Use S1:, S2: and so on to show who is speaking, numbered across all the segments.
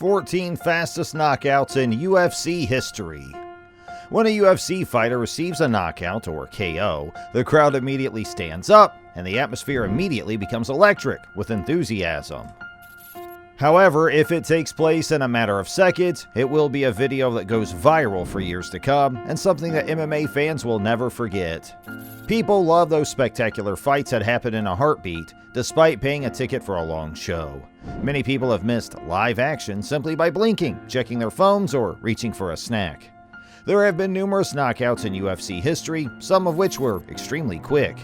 S1: 14 fastest knockouts in UFC history. When a UFC fighter receives a knockout, or KO, the crowd immediately stands up, and the atmosphere immediately becomes electric with enthusiasm. However, if it takes place in a matter of seconds, it will be a video that goes viral for years to come, and something that MMA fans will never forget. People love those spectacular fights that happen in a heartbeat, despite paying a ticket for a long show. Many people have missed live action simply by blinking, checking their phones, or reaching for a snack. There have been numerous knockouts in UFC history, some of which were extremely quick.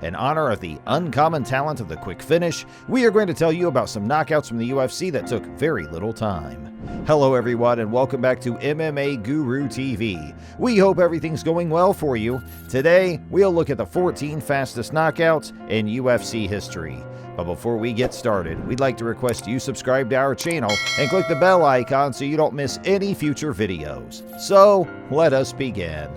S1: In honor of the uncommon talent of the quick finish, we are going to tell you about some knockouts from the UFC that took very little time. Hello everyone, and welcome back to MMA Guru TV. We hope everything's going well for you. Today, we'll look at the 14 fastest knockouts in UFC history. But before we get started, we'd like to request you subscribe to our channel and click the bell icon so you don't miss any future videos. So, let us begin.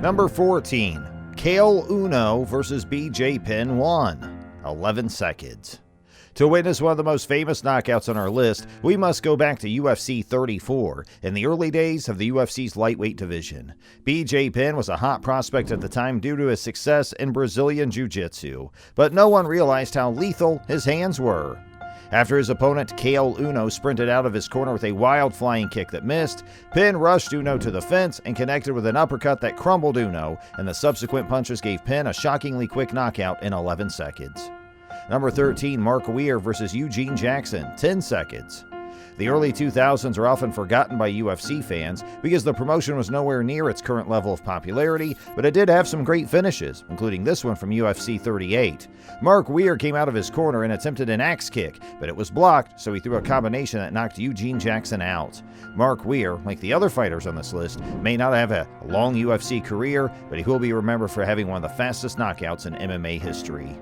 S1: Number 14. Cael Uno vs. BJ Penn 1. 11 seconds. To witness one of the most famous knockouts on our list, we must go back to UFC 34, in the early days of the UFC's lightweight division. BJ Penn was a hot prospect at the time due to his success in Brazilian Jiu-Jitsu, but no one realized how lethal his hands were. After his opponent Cael Uno sprinted out of his corner with a wild flying kick that missed, Penn rushed Uno to the fence and connected with an uppercut that crumbled Uno, and the subsequent punches gave Penn a shockingly quick knockout in 11 seconds. Number 13, Mark Weir vs. Eugene Jackson, 10 seconds. The early 2000s are often forgotten by UFC fans because the promotion was nowhere near its current level of popularity, but it did have some great finishes, including this one from UFC 38. Mark Weir came out of his corner and attempted an axe kick, but it was blocked, so he threw a combination that knocked Eugene Jackson out. Mark Weir, like the other fighters on this list, may not have a long UFC career, but he will be remembered for having one of the fastest knockouts in MMA history.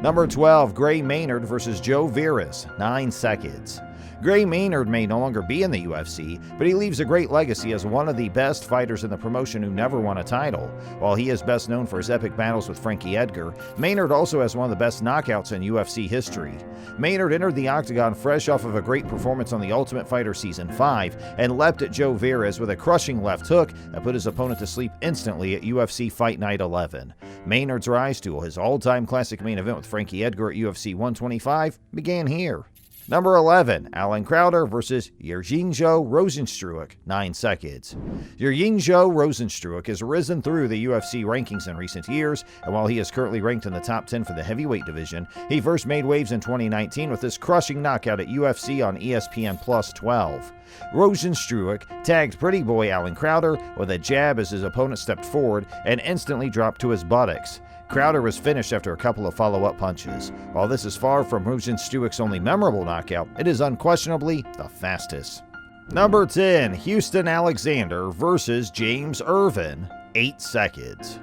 S1: Number 12, Gray Maynard vs. Joe Viras, 9 seconds. Gray Maynard may no longer be in the UFC, but he leaves a great legacy as one of the best fighters in the promotion who never won a title. While he is best known for his epic battles with Frankie Edgar, Maynard also has one of the best knockouts in UFC history. Maynard entered the octagon fresh off of a great performance on The Ultimate Fighter Season 5 and leapt at Joe Viras with a crushing left hook that put his opponent to sleep instantly at UFC Fight Night 11. Maynard's rise to his all-time classic main event with Frankie Edgar at UFC 125 began here. Number 11, Alan Crowder vs. Yerginio Rozenstruik, 9 seconds. Yerginio Rozenstruik has risen through the UFC rankings in recent years, and while he is currently ranked in the top 10 for the heavyweight division, he first made waves in 2019 with this crushing knockout at UFC on ESPN Plus 12. Rozenstruik tagged pretty boy Alan Crowder with a jab as his opponent stepped forward and instantly dropped to his buttocks. Crowder was finished after a couple of follow-up punches. While this is far from Rozenstruik's only memorable knockout, it is unquestionably the fastest. Number 10, Houston Alexander vs. James Irvin, 8 seconds.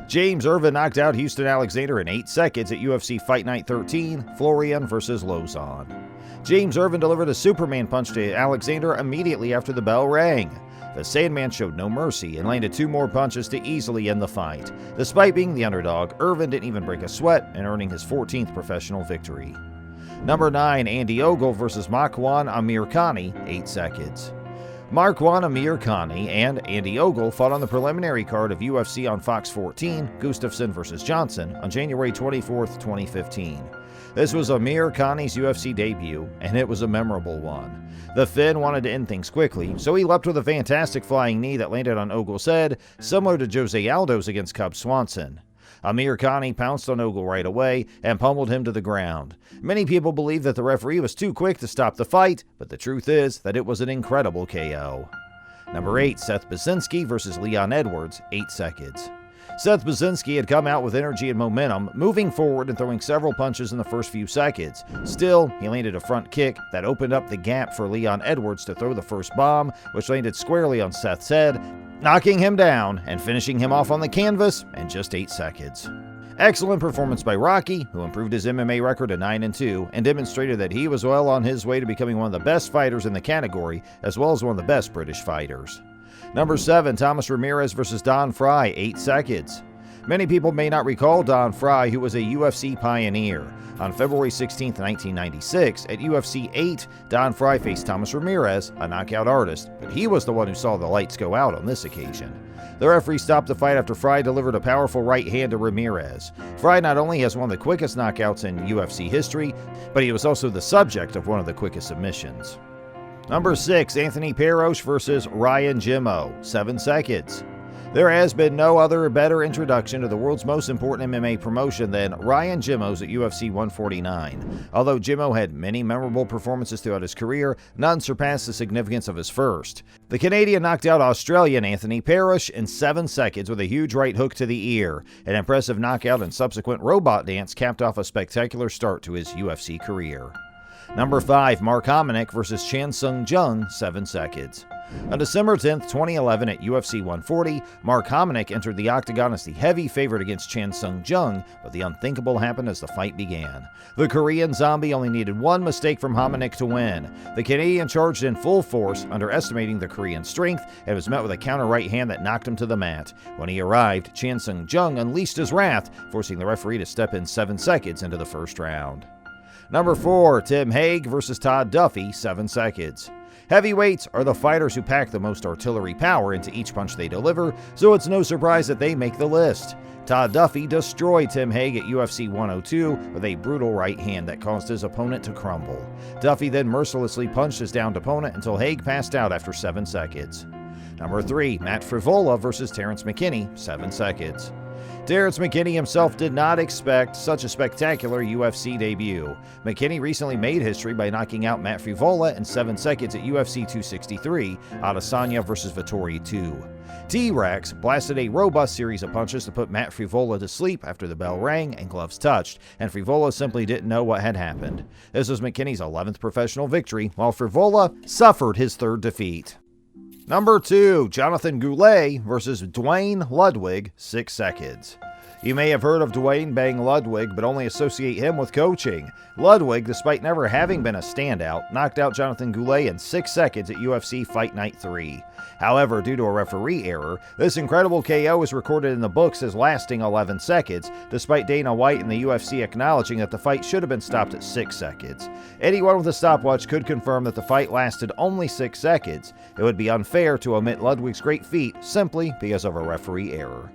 S1: James Irvin knocked out Houston Alexander in 8 seconds at UFC Fight Night 13, Florian vs. Lauzon. James Irvin delivered a Superman punch to Alexander immediately after the bell rang. The Sandman showed no mercy and landed 2 more punches to easily end the fight. Despite being the underdog, Irvin didn't even break a sweat and earning his 14th professional victory. Number 9, Andy Ogle vs. Makwan Amirkhani, 8 seconds. Makwan Amirkhani and Andy Ogle fought on the preliminary card of UFC on Fox 14, Gustafsson vs. Johnson, on January 24, 2015. This was Amirkhani's UFC debut, and it was a memorable one. The Finn wanted to end things quickly, so he leapt with a fantastic flying knee that landed on Ogle's head, similar to Jose Aldo's against Cub Swanson. Amirkhani pounced on Ogle right away and pummeled him to the ground. Many people believe that the referee was too quick to stop the fight, but the truth is that it was an incredible KO. Number 8, Seth Baczynski vs. Leon Edwards, 8 seconds. Seth Baczynski had come out with energy and momentum, moving forward and throwing several punches in the first few seconds. Still, he landed a front kick that opened up the gap for Leon Edwards to throw the first bomb, which landed squarely on Seth's head, knocking him down and finishing him off on the canvas in just 8 seconds. Excellent performance by Rocky, who improved his MMA record to 9-2 and demonstrated that he was well on his way to becoming one of the best fighters in the category, as well as one of the best British fighters. Number 7, Thomas Ramirez vs. Don Frye, 8 seconds. Many people may not recall Don Frye, who was a UFC pioneer. On February 16, 1996, at UFC 8, Don Frye faced Thomas Ramirez, a knockout artist, but he was the one who saw the lights go out on this occasion. The referee stopped the fight after Frye delivered a powerful right hand to Ramirez. Frye not only has one of the quickest knockouts in UFC history, but he was also the subject of one of the quickest submissions. Number 6, Anthony Perosh versus Ryan Jimmo, 7 seconds. There has been no other better introduction to the world's most important MMA promotion than Ryan Jimmo's at UFC 149. Although Jimmo had many memorable performances throughout his career, none surpassed the significance of his first. The Canadian knocked out Australian Anthony Perosh in 7 seconds with a huge right hook to the ear. An impressive knockout and subsequent robot dance capped off a spectacular start to his UFC career. Number 5, Mark Hominick versus Chan Sung Jung, 7 seconds. On December 10, 2011 at UFC 140, Mark Hominick entered the octagon as the heavy favorite against Chan Sung Jung, but the unthinkable happened as the fight began. The Korean zombie only needed one mistake from Hominick to win. The Canadian charged in full force, underestimating the Korean strength, and was met with a counter right hand that knocked him to the mat. When he arrived, Chan Sung Jung unleashed his wrath, forcing the referee to step in 7 seconds into the first round. Number 4, Tim Hague versus Todd Duffy, 7 seconds. Heavyweights are the fighters who pack the most artillery power into each punch they deliver, so it's no surprise that they make the list. Todd Duffy destroyed Tim Hague at UFC 102 with a brutal right hand that caused his opponent to crumble. Duffy then mercilessly punched his downed opponent until Hague passed out after 7 seconds. Number 3, Matt Frivola versus Terrence McKinney, 7 seconds. Terrence McKinney himself did not expect such a spectacular UFC debut. McKinney recently made history by knocking out Matt Frivola in 7 seconds at UFC 263, Adesanya vs. Vettori 2. T-Rex blasted a robust series of punches to put Matt Frivola to sleep after the bell rang and gloves touched, and Frivola simply didn't know what had happened. This was McKinney's 11th professional victory, while Frivola suffered his 3rd defeat. Number 2, Jonathan Goulet versus Duane Ludwig, 6 seconds. You may have heard of Duane Bang Ludwig, but only associate him with coaching. Ludwig, despite never having been a standout, knocked out Jonathan Goulet in 6 seconds at UFC Fight Night 3. However, due to a referee error, this incredible KO is recorded in the books as lasting 11 seconds, despite Dana White and the UFC acknowledging that the fight should have been stopped at 6 seconds. Anyone with a stopwatch could confirm that the fight lasted only 6 seconds. It would be unfair to omit Ludwig's great feat simply because of a referee error.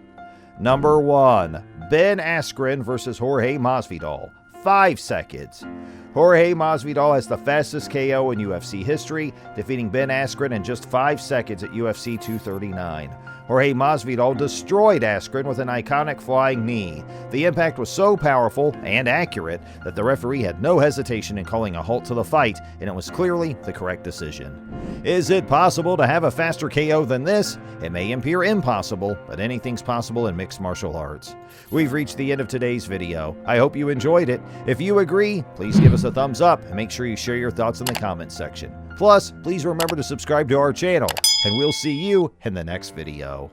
S1: Number 1, Ben Askren versus Jorge Masvidal, 5 seconds. Jorge Masvidal has the fastest KO in UFC history, defeating Ben Askren in just 5 seconds at UFC 239. Jorge Masvidal destroyed Askren with an iconic flying knee. The impact was so powerful and accurate that the referee had no hesitation in calling a halt to the fight, and it was clearly the correct decision. Is it possible to have a faster KO than this? It may appear impossible, but anything's possible in mixed martial arts. We've reached the end of today's video. I hope you enjoyed it. If you agree, please give us a thumbs up and make sure you share your thoughts in the comments section. Plus, please remember to subscribe to our channel, and we'll see you in the next video.